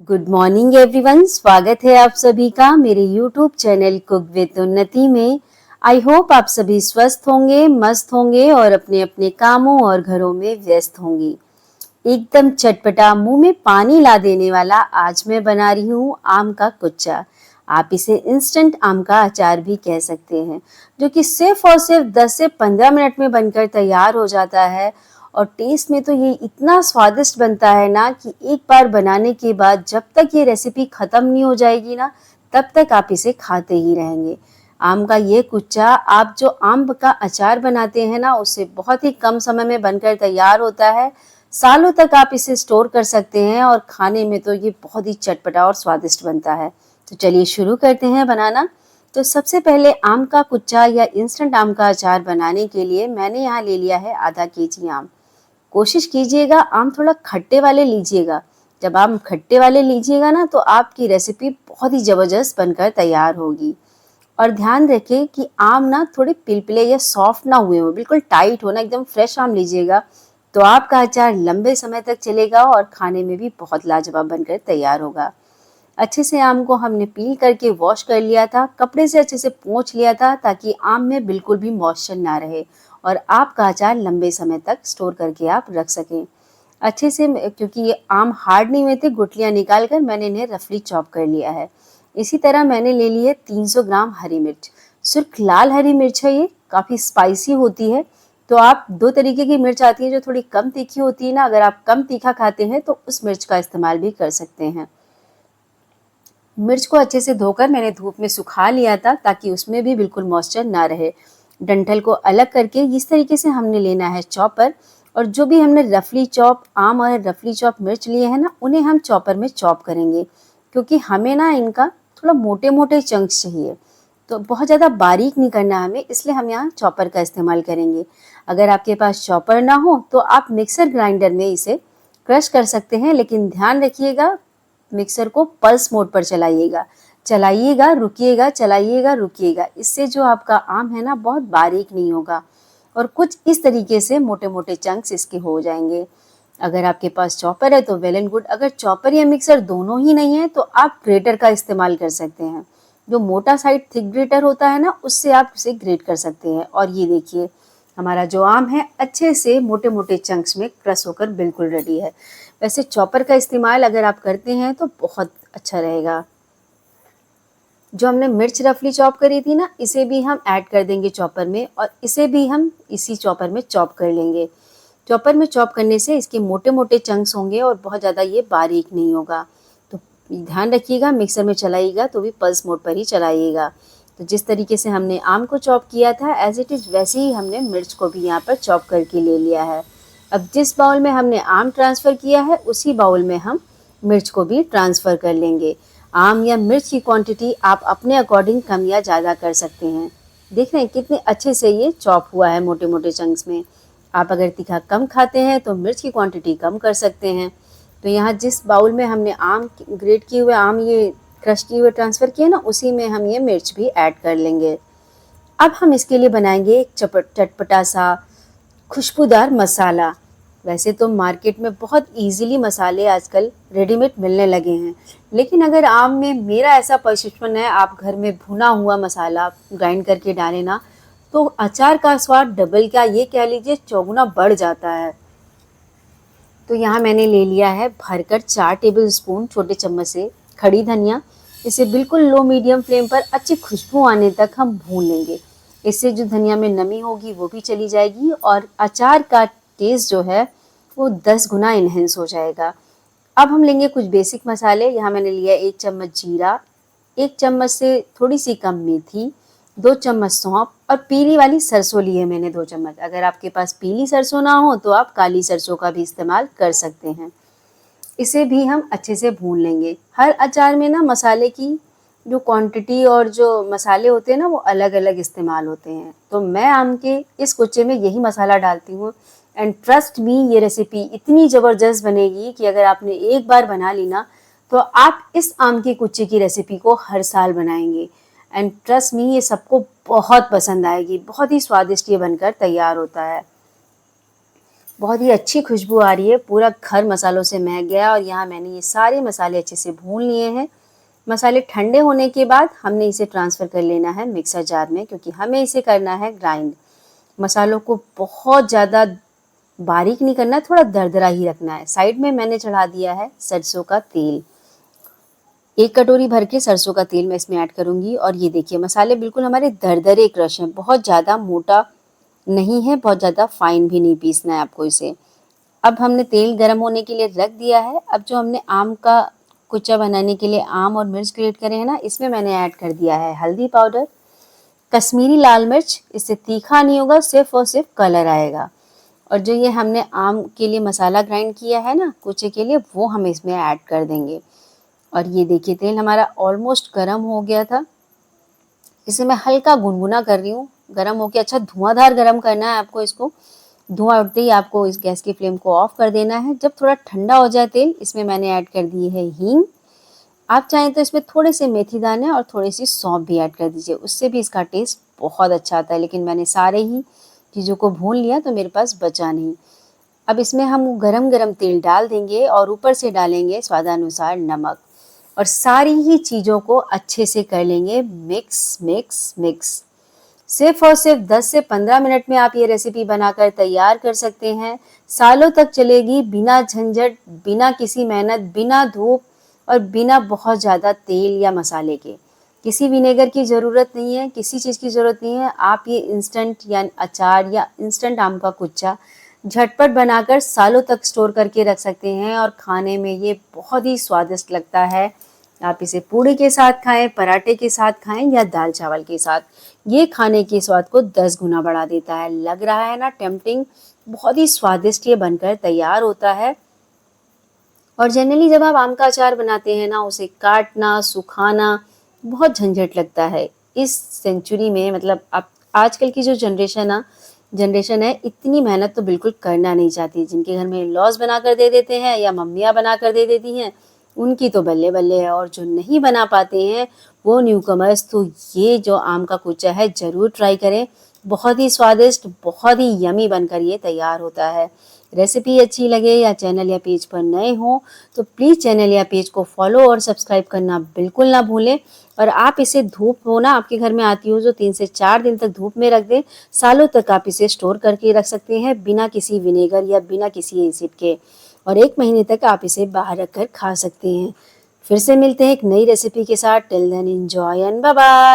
Good morning everyone. स्वागत है आप सभी का मेरे यूट्यूब चैनल कुक विद उन्नति में। आई होप आप सभी स्वस्थ होंगे, मस्त होंगे और अपने अपने कामों और घरों में व्यस्त होंगे। एकदम चटपटा, मुंह में पानी ला देने वाला आज मैं बना रही हूँ आम का कुच्चा। आप इसे इंस्टेंट आम का अचार भी कह सकते हैं, जो कि सिर्फ और सिर्फ 10 से 15 मिनट में बनकर तैयार हो जाता है। और टेस्ट में तो ये इतना स्वादिष्ट बनता है ना कि एक बार बनाने के बाद जब तक ये रेसिपी खत्म नहीं हो जाएगी ना, तब तक आप इसे खाते ही रहेंगे। आम का ये कुच्चा आप जो आम का अचार बनाते हैं ना, उससे बहुत ही कम समय में बनकर तैयार होता है। सालों तक आप इसे स्टोर कर सकते हैं और खाने में तो ये बहुत ही चटपटा और स्वादिष्ट बनता है। तो चलिए शुरू करते हैं बनाना। तो सबसे पहले आम का कुच्चा या इंस्टेंट आम का अचार बनाने के लिए मैंने यहाँ ले लिया है आधा केजी आम। कोशिश कीजिएगा आम थोड़ा खट्टे वाले लीजिएगा। जब आम खट्टे वाले लीजिएगा ना, तो आपकी रेसिपी बहुत ही ज़बरदस्त बनकर तैयार होगी। और ध्यान रखें कि आम ना थोड़े पिलपिले या सॉफ्ट ना हुए हो, बिल्कुल टाइट हो ना, एकदम फ्रेश आम लीजिएगा तो आपका अचार लंबे समय तक चलेगा और खाने में भी बहुत लाजवाब बनकर तैयार होगा। अच्छे से आम को हमने पील करके वॉश कर लिया था, कपड़े से अच्छे से पोंछ लिया था ताकि आम में बिल्कुल भी मॉइस्चर ना रहे और आपका अचार लंबे समय तक स्टोर करके आप रख सकें अच्छे से। क्योंकि ये आम हार्ड नहीं हुए थे, गुठलियाँ निकाल कर मैंने इन्हें रफली चॉप कर लिया है। इसी तरह मैंने ले ली है 300 ग्राम हरी मिर्च। सिर्फ लाल हरी मिर्च है, ये काफ़ी स्पाइसी होती है। तो आप दो तरीके की मिर्च आती है जो थोड़ी कम तीखी होती है ना, अगर आप कम तीखा खाते हैं तो उस मिर्च का इस्तेमाल भी कर सकते हैं। मिर्च को अच्छे से धोकर मैंने धूप में सुखा लिया था ताकि उसमें भी बिल्कुल मॉइस्चर ना रहे। डंठल को अलग करके इस तरीके से हमने लेना है चॉपर, और जो भी हमने रफली चॉप आम और रफली चॉप मिर्च लिए हैं ना, उन्हें हम चॉपर में चॉप करेंगे, क्योंकि हमें ना इनका थोड़ा मोटे मोटे चंक्स चाहिए। तो बहुत ज़्यादा बारीक नहीं करना हमें, इसलिए हम यहाँ चॉपर का इस्तेमाल करेंगे। अगर आपके पास चॉपर ना हो तो आप मिक्सर ग्राइंडर में इसे क्रश कर सकते हैं, लेकिन ध्यान रखिएगा मिक्सर को पल्स मोड पर चलाइएगा। चलाइएगा रुकिएगा, चलाइएगा रुकिएगा। इससे जो आपका आम है ना, बहुत बारीक नहीं होगा और कुछ इस तरीके से मोटे मोटे चंक्स इसके हो जाएंगे। अगर आपके पास चॉपर है तो वेल एंड गुड। अगर चॉपर या मिक्सर दोनों ही नहीं है तो आप ग्रेटर का इस्तेमाल कर सकते हैं। जो मोटा साइड थिक ग्रेटर होता है ना, उससे आप इसे ग्रेट कर सकते हैं। और ये देखिए, हमारा जो आम है अच्छे से मोटे मोटे चंक्स में क्रश होकर बिल्कुल रेडी है। वैसे चॉपर का इस्तेमाल अगर आप करते हैं तो बहुत अच्छा रहेगा। जो हमने मिर्च रफली चॉप करी थी ना, इसे भी हम ऐड कर देंगे चॉपर में और इसे भी हम इसी चॉपर में चॉप कर लेंगे। चॉपर में चॉप करने से इसके मोटे मोटे चंक्स होंगे और बहुत ज़्यादा ये बारीक नहीं होगा। तो ध्यान रखिएगा, मिक्सर में चलाइएगा तो भी पल्स मोड पर ही चलाइएगा। तो जिस तरीके से हमने आम को चॉप किया था एज इट इज़, वैसे ही हमने मिर्च को भी यहाँ पर चॉप करके ले लिया है। अब जिस बाउल में हमने आम ट्रांसफ़र किया है, उसी बाउल में हम मिर्च को भी ट्रांसफ़र कर लेंगे। आम या मिर्च की क्वांटिटी आप अपने अकॉर्डिंग कम या ज़्यादा कर सकते हैं। देख रहे हैं कितने अच्छे से ये चॉप हुआ है मोटे मोटे चंक्स में। आप अगर तीखा कम खाते हैं तो मिर्च की क्वांटिटी कम कर सकते हैं। तो यहाँ जिस बाउल में हमने आम ग्रेट किए हुए आम ये क्रश किए हुए ट्रांसफ़र किए ना, उसी में हम ये मिर्च भी ऐड कर लेंगे। अब हम इसके लिए बनाएंगे एक चटपटा सा खुशबूदार मसाला। वैसे तो मार्केट में बहुत इजीली मसाले आजकल रेडीमेड मिलने लगे हैं, लेकिन अगर आम में मेरा ऐसा परसिस्टेंस है, आप घर में भुना हुआ मसाला ग्राइंड करके डालें ना, तो अचार का स्वाद डबल क्या ये कह लीजिए चौगुना बढ़ जाता है। तो यहाँ मैंने ले लिया है भरकर 4 टेबल स्पून छोटे चम्मच से खड़ी धनिया। इसे बिल्कुल लो मीडियम फ्लेम पर अच्छी खुशबू आने तक हम भून लेंगे। इससे जो धनिया में नमी होगी वो भी चली जाएगी और अचार का टेस्ट जो है वो 10 गुना इन्हेंस हो जाएगा। अब हम लेंगे कुछ बेसिक मसाले। यहाँ मैंने लिया 1 चम्मच जीरा, 1 चम्मच से थोड़ी सी कम मेथी, 2 चम्मच सौंफ और पीली वाली सरसों ली है मैंने 2 चम्मच। अगर आपके पास पीली सरसों ना हो तो आप काली सरसों का भी इस्तेमाल कर सकते हैं। इसे भी हम अच्छे से भून लेंगे। हर अचार में ना मसाले की जो क्वांटिटी और जो मसाले होते हैं ना, वो अलग अलग इस्तेमाल होते हैं। तो मैं आम के इस कुच्चे में यही मसाला डालती हूँ एंड ट्रस्ट मी, ये रेसिपी इतनी ज़बरदस्त बनेगी कि अगर आपने एक बार बना ली ना, तो आप इस आम के कुच्चे की रेसिपी को हर साल बनाएंगे एंड ट्रस्ट मी, ये सबको बहुत पसंद आएगी। बहुत ही स्वादिष्ट ये बनकर तैयार होता है। बहुत ही अच्छी खुशबू आ रही है, पूरा घर मसालों से महक गया। और यहाँ मैंने ये सारे मसाले अच्छे से भून लिए हैं। मसाले ठंडे होने के बाद हमने इसे ट्रांसफ़र कर लेना है मिक्सर जार में, क्योंकि हमें इसे करना है ग्राइंड। मसालों को बहुत ज़्यादा बारीक नहीं करना है, थोड़ा दरदरा ही रखना है। साइड में मैंने चढ़ा दिया है सरसों का तेल। 1 कटोरी भर के सरसों का तेल मैं इसमें ऐड करूँगी। और ये देखिए मसाले बिल्कुल हमारे दरदरे क्रश हैं, बहुत ज़्यादा मोटा नहीं है, बहुत ज़्यादा फाइन भी नहीं पीसना है आपको इसे। अब हमने तेल गरम होने के लिए रख दिया है। अब जो हमने आम का कुच्चा बनाने के लिए आम और मिर्च ग्रेट करे हैं ना, इसमें मैंने ऐड कर दिया है हल्दी पाउडर, कश्मीरी लाल मिर्च। इससे तीखा नहीं होगा, सिर्फ और सिर्फ कलर आएगा। और जो ये हमने आम के लिए मसाला ग्राइंड किया है ना कुचे के लिए, वो हम इसमें ऐड कर देंगे। और ये देखिए तेल हमारा ऑलमोस्ट गर्म हो गया था। इसे मैं हल्का गुनगुना कर रही हूँ, गर्म हो के अच्छा धुआंधार गर्म करना है आपको इसको। धुआं उठते ही आपको इस गैस की फ्लेम को ऑफ कर देना है। जब थोड़ा ठंडा हो जाए तेल, इसमें मैंने ऐड कर दी है हींग। आप चाहें तो इसमें थोड़े से मेथी दाने और थोड़ी सी सौंफ भी ऐड कर दीजिए, उससे भी इसका टेस्ट बहुत अच्छा आता है। लेकिन मैंने सारे ही चीज़ों को भून लिया तो मेरे पास बचा नहीं। अब इसमें हम गरम गरम तेल डाल देंगे और ऊपर से डालेंगे स्वादानुसार नमक। और सारी ही चीज़ों को अच्छे से कर लेंगे मिक्स मिक्स मिक्स। सिर्फ और सिर्फ 10 से 15 मिनट में आप ये रेसिपी बनाकर तैयार कर सकते हैं। सालों तक चलेगी, बिना झंझट, बिना किसी मेहनत, बिना धूप और बिना बहुत ज़्यादा तेल या मसाले के। किसी विनेगर की ज़रूरत नहीं है, किसी चीज़ की ज़रूरत नहीं है। आप ये इंस्टेंट या अचार या इंस्टेंट आम का कुच्चा झटपट बनाकर सालों तक स्टोर करके रख सकते हैं और खाने में ये बहुत ही स्वादिष्ट लगता है। आप इसे पूड़ी के साथ खाएं, पराठे के साथ खाएं या दाल चावल के साथ। ये खाने के स्वाद को 10 गुना बढ़ा देता है। लग रहा है ना टेम्पटिंग? बहुत ही स्वादिष्ट ये बनकर तैयार होता है। और जनरली जब आप आम का अचार बनाते हैं ना, उसे काटना, सुखाना बहुत झंझट लगता है। इस सेंचुरी में मतलब आप आजकल की जो जनरेशन है, इतनी मेहनत तो बिल्कुल करना नहीं चाहती। जिनके घर में इन-लॉज़ बना कर दे देते हैं या मम्मियाँ बना कर दे देती हैं, उनकी तो बल्ले-बल्ले है। और जो नहीं बना पाते हैं वो न्यूकमर्स तो ये जो आम का कुच्चा है ज़रूर ट्राई करें। बहुत ही स्वादिष्ट, बहुत ही यम्मी बनकर ये तैयार होता है। रेसिपी अच्छी लगे या चैनल या पेज पर नए हों तो प्लीज़ चैनल या पेज को फॉलो और सब्सक्राइब करना बिल्कुल ना भूलें। और आप इसे धूप हो ना आपके घर में आती हो जो 3 से 4 दिन तक धूप में रख दें, सालों तक आप इसे स्टोर करके रख सकते हैं बिना किसी विनेगर या बिना किसी एसिड के। और 1 महीने तक आप इसे बाहर रख कर खा सकते हैं। फिर से मिलते हैं एक नई रेसिपी के साथ। Till then enjoy and bye bye.